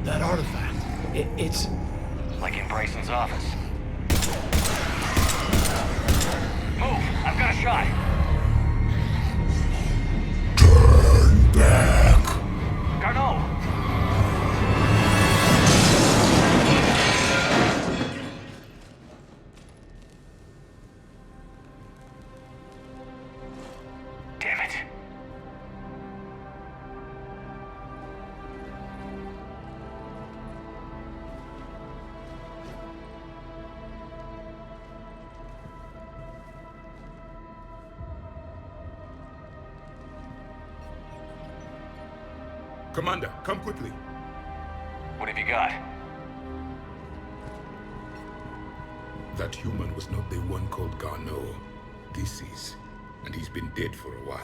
That artifact, it's... Like in Bryson's office. Move! I've got a shot! Turn back! Garneau! Damn it. Commander, come quickly. What have you got? That human was not the one called Garneau. This is, and he's been dead for a while.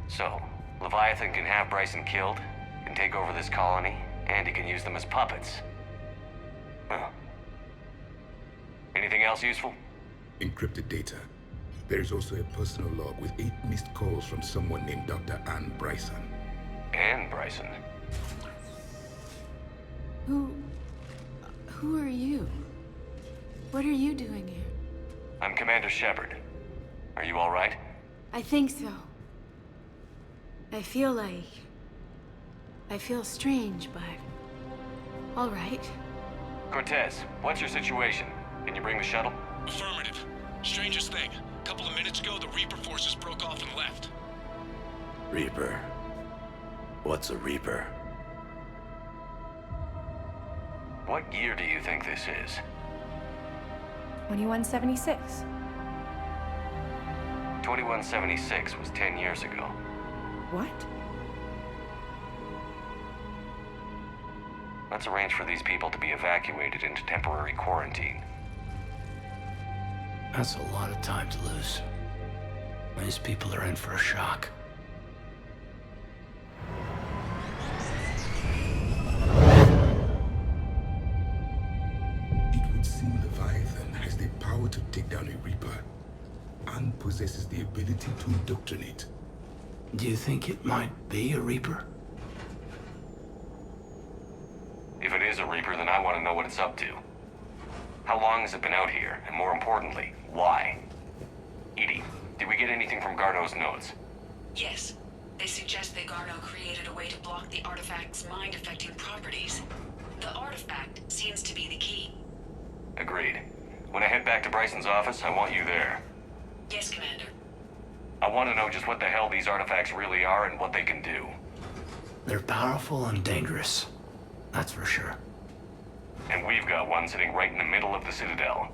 So, Leviathan can have Bryson killed, can take over this colony, and he can use them as puppets. Huh. Anything else useful? Encrypted data. There is also a personal log with 8 missed calls from someone named Dr. Anne Bryson. Anne Bryson? Who are you? What are you doing here? I'm Commander Shepard. Are you all right? I think so. I feel strange, but... all right. Cortez, what's your situation? Can you bring the shuttle? Affirmative. Strangest thing. A couple of minutes ago, the Reaper forces broke off and left. Reaper. What's a Reaper? What year do you think this is? 2176. 2176 was 10 years ago. What? Let's arrange for these people to be evacuated into temporary quarantine. That's a lot of time to lose. These people are in for a shock. It would seem Leviathan has the power to take down a Reaper, and possesses the ability to indoctrinate. Do you think it might be a Reaper? If it is a Reaper, then I want to know what it's up to. How long has it been out here? And more importantly, why? Edie, did we get anything from Garneau's notes? Yes. They suggest that Garneau created a way to block the artifact's mind-affecting properties. The artifact seems to be the key. Agreed. When I head back to Bryson's office, I want you there. Yes, Commander. I want to know just what the hell these artifacts really are and what they can do. They're powerful and dangerous. That's for sure. And we've got one sitting right in the middle of the Citadel.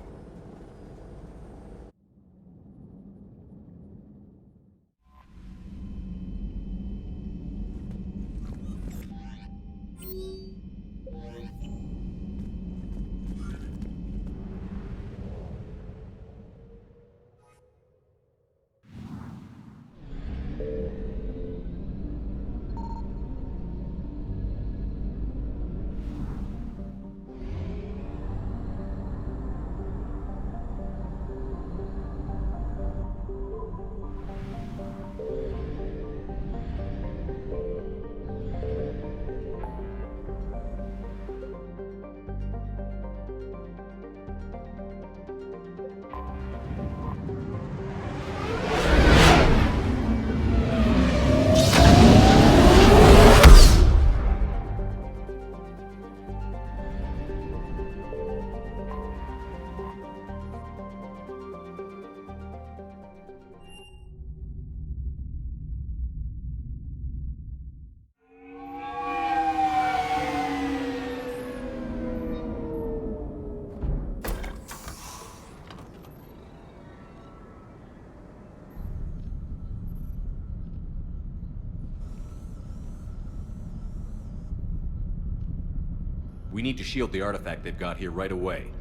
We need to shield the artifact they've got here right away.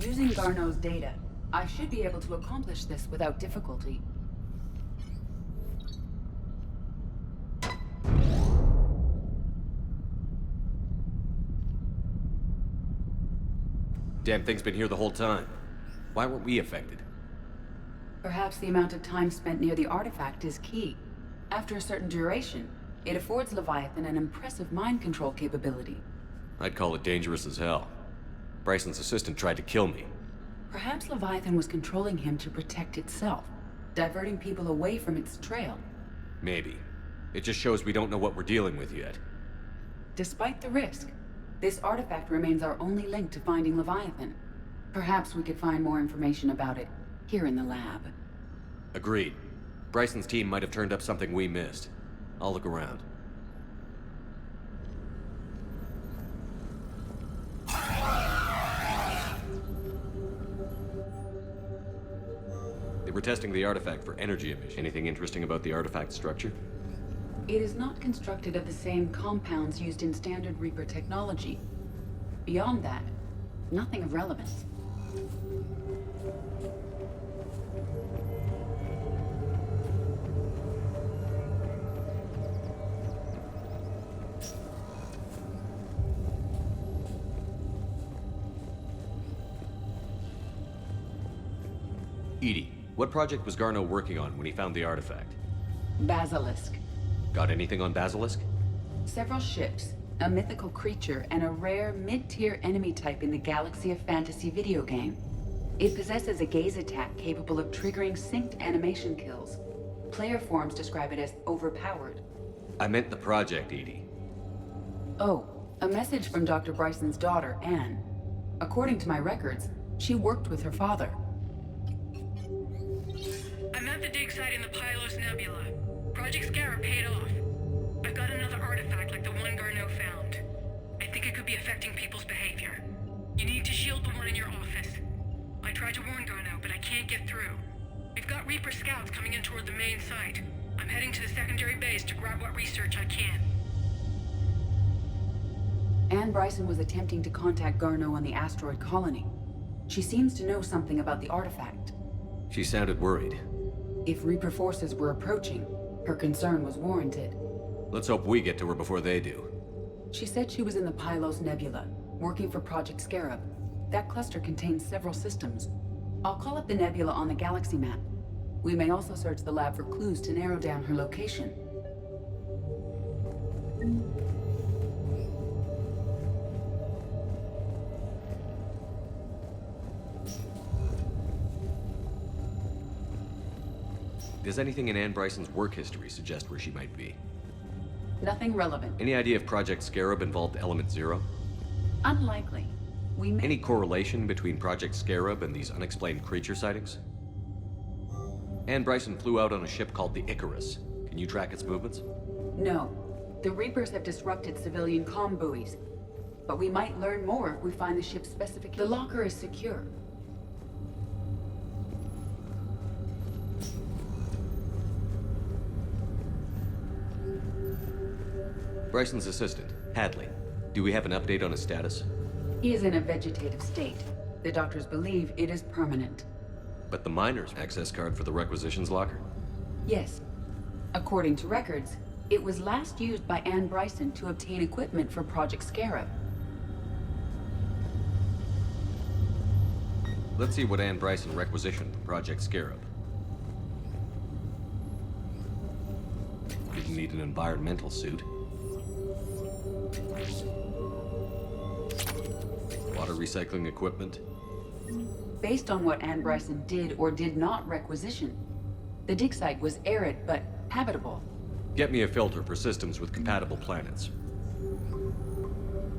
Using Garneau's data, I should be able to accomplish this without difficulty. Damn thing's been here the whole time. Why weren't we affected? Perhaps the amount of time spent near the artifact is key. After a certain duration, it affords Leviathan an impressive mind control capability. I'd call it dangerous as hell. Bryson's assistant tried to kill me. Perhaps Leviathan was controlling him to protect itself, diverting people away from its trail. Maybe. It just shows we don't know what we're dealing with yet. Despite the risk, this artifact remains our only link to finding Leviathan. Perhaps we could find more information about it here in the lab. Agreed. Bryson's team might have turned up something we missed. I'll look around. They were testing the artifact for energy emission. Anything interesting about the artifact structure? It is not constructed of the same compounds used in standard Reaper technology. Beyond that, nothing of relevance. EDI, what project was Garneau working on when he found the artifact? Basilisk. Got anything on Basilisk? Several ships, a mythical creature, and a rare mid-tier enemy type in the Galaxy of Fantasy video game. It possesses a gaze attack capable of triggering synced animation kills. Player forums describe it as overpowered. I meant the project, EDI. Oh, a message from Dr. Bryson's daughter, Anne. According to my records, she worked with her father. I'm at the dig site in the Pylos Nebula. Project Scarab paid off. I've got another artifact like the one Garneau found. I think it could be affecting people's behavior. You need to shield the one in your office. I tried to warn Garneau, but I can't get through. We've got Reaper scouts coming in toward the main site. I'm heading to the secondary base to grab what research I can. Anne Bryson was attempting to contact Garneau on the asteroid colony. She seems to know something about the artifact. She sounded worried. If Reaper forces were approaching, her concern was warranted. Let's hope we get to her before they do. She said she was in the Pylos Nebula, working for Project Scarab. That cluster contains several systems. I'll call up the nebula on the galaxy map. We may also search the lab for clues to narrow down her location. Does anything in Anne Bryson's work history suggest where she might be? Nothing relevant. Any idea if Project Scarab involved Element Zero? Unlikely. We may... Any correlation between Project Scarab and these unexplained creature sightings? Anne Bryson flew out on a ship called the Icarus. Can you track its movements? No. The Reapers have disrupted civilian comm buoys. But we might learn more if we find the ship's specification. The locker is secure. Bryson's assistant, Hadley. Do we have an update on his status? He is in a vegetative state. The doctors believe it is permanent. But the miner's access card for the requisitions locker? Yes. According to records, it was last used by Anne Bryson to obtain equipment for Project Scarab. Let's see what Anne Bryson requisitioned for Project Scarab. Didn't need an environmental suit. Water recycling equipment. Based on what Anne Bryson did or did not requisition, the dig site was arid but habitable. Get me a filter for systems with compatible planets.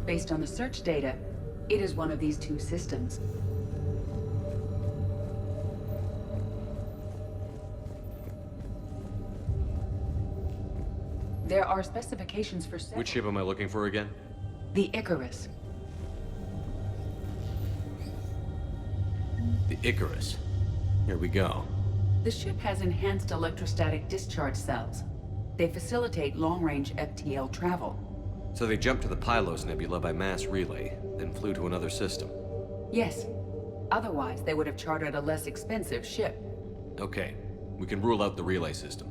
Based on the search data, it is one of these two systems. There are specifications for several. Which ship am I looking for again? The Icarus. The Icarus. Here we go. The ship has enhanced electrostatic discharge cells. They facilitate long-range FTL travel. So they jumped to the Pylos Nebula by mass relay, then flew to another system. Yes. Otherwise, they would have chartered a less expensive ship. Okay, we can rule out the relay system.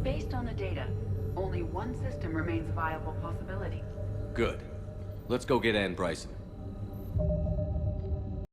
Based on the data, only one system remains a viable possibility. Good. Let's go get Ann Bryson.